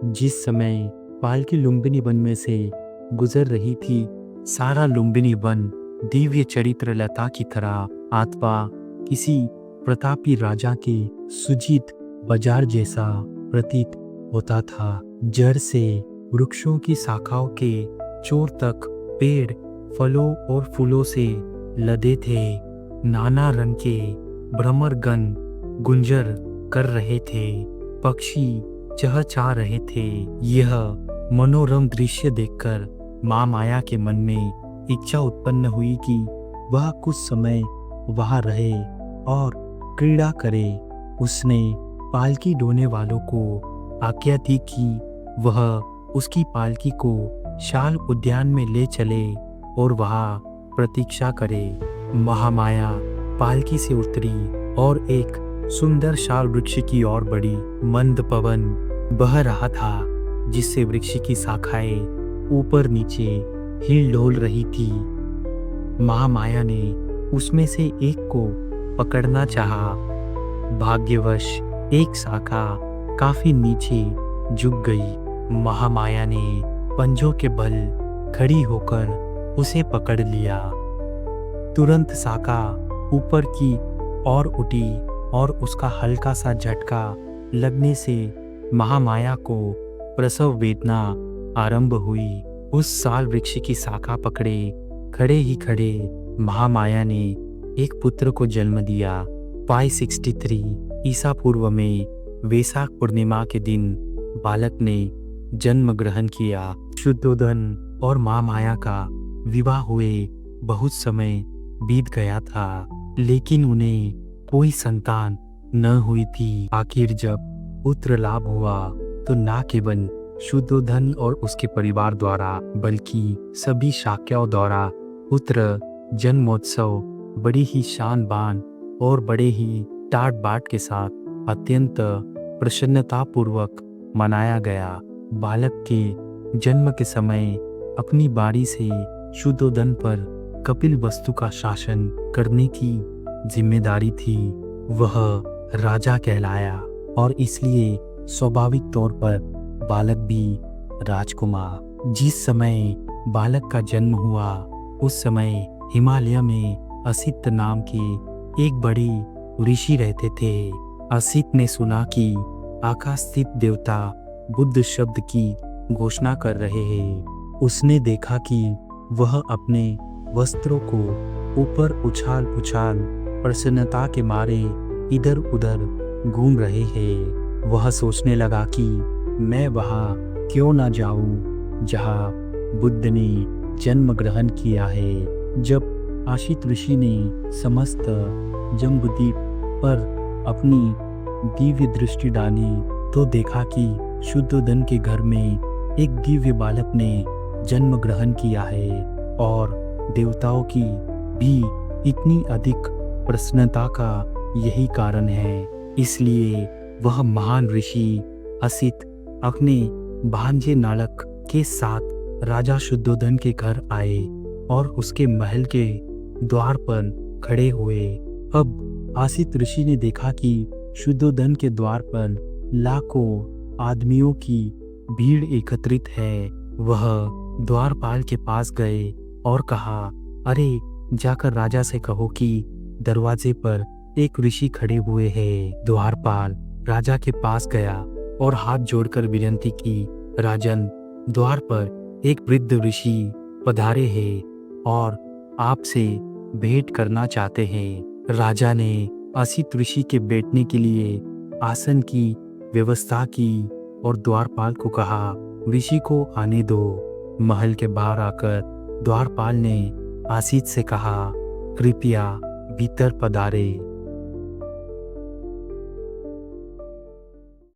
जिस समय पालकी लुम्बिनी वन में से गुजर रही थी, सारा लुम्बिनी वन दिव्य चरित्र लता की तरह अथवा किसी प्रतापी राजा के सुजीत बाजार जैसा प्रतीत होता था। जड़ से वृक्षों की शाखाओं के चोर तक पेड़ फलों और फूलों से लदे थे। नाना रंग के भ्रमरगण गुंजर कर रहे थे, पक्षी चहचहा रहे थे। यह मनोरम दृश्य देखकर माँ माया के मन में इच्छा उत्पन्न हुई कि वह कुछ समय वहाँ रहे और क्रीड़ा करे। उसने पालकी ढोने वालों को आज्ञा दी कि वह उसकी पालकी को शाल उद्यान में ले चले और वहाँ प्रतीक्षा करे। महामाया पालकी से उतरी और एक सुंदर शाल वृक्ष की ओर बढ़ी। मंद पवन बह रहा था, जिससे वृक्ष की शाखाएं ऊपर नीचे हिल डोल रही थी। महामाया ने उसमें से एक को पकड़ना चाहा। भाग्यवश एक शाखा काफी नीचे झुक गई। महामाया ने पंजों के बल खड़ी होकर उसे पकड़ लिया। तुरंत शाखा ऊपर की ओर उठी और उसका हल्का सा झटका लगने से महामाया को प्रसव वेदना आरंभ हुई। उस साल वृक्ष की शाखा पकड़े खड़े ही खड़े महामाया ने एक पुत्र को जन्म दिया। 563 ईसा पूर्व में वैशाख पूर्णिमा के दिन बालक ने जन्म ग्रहण किया। शुद्धोधन और माँ माया का विवाह हुए बहुत समय बीत गया था, लेकिन उन्हें कोई संतान न हुई थी। आखिर जब पुत्र लाभ हुआ तो न केवल शुद्धोधन और उसके परिवार द्वारा बल्कि सभी शाक्यों द्वारा पुत्र जन्मोत्सव बड़ी ही शान बान और बड़े ही टाट बाट के साथ अत्यंत प्रसन्नता पूर्वक मनाया गया। बालक के जन्म के समय अपनी बारी से शुद्धोधन पर कपिल वस्तु का शासन करने की जिम्मेदारी थी। वह राजा कहलाया और इसलिए स्वाभाविक तौर पर बालक भी राजकुमार। जिस समय बालक का जन्म हुआ उस समय हिमालय में असित नाम के एक बड़े ऋषि रहते थे। असित ने सुना कि आकाश स्थित देवता बुद्ध शब्द की घोषणा कर रहे हैं। उसने देखा कि वह अपने वस्त्रों को ऊपर उछाल उछाल प्रसन्नता के मारे इधर उधर घूम रहे हैं। वह सोचने लगा कि मैं वहाँ क्यों ना जाऊं जहाँ बुद्ध ने जन्म ग्रहण किया है। जब आशित ऋषि ने समस्त जम्बूद्वीप पर अपनी दिव्य दृष्टि डाली तो देखा कि शुद्धोधन के घर में एक दिव्य बालक ने जन्म ग्रहण किया है और देवताओं की भी इतनी अधिक प्रसन्नता का यही कारण है। इसलिए वह महान ऋषि असित अपने भांजे नालक के साथ राजा शुद्धोधन के घर आए और उसके महल के द्वार पर खड़े हुए। अब आसित ऋषि ने देखा कि शुद्धोधन के द्वार पर लाखों आदमियों की भीड़ एकत्रित है। वह द्वारपाल के पास गए और कहा, अरे जाकर राजा से कहो कि दरवाजे पर एक ऋषि खड़े हुए हैं। द्वारपाल राजा के पास गया और हाथ जोड़कर विनती की, राजन, द्वार पर एक वृद्ध ऋषि पधारे हैं और आपसे भेंट करना चाहते हैं। राजा ने असित ऋषि के बैठने के लिए आसन की व्यवस्था की और द्वारपाल को कहा, ऋषि को आने दो। महल के बाहर आकर द्वारपाल ने आसित से कहा, कृपया भीतर पधारे।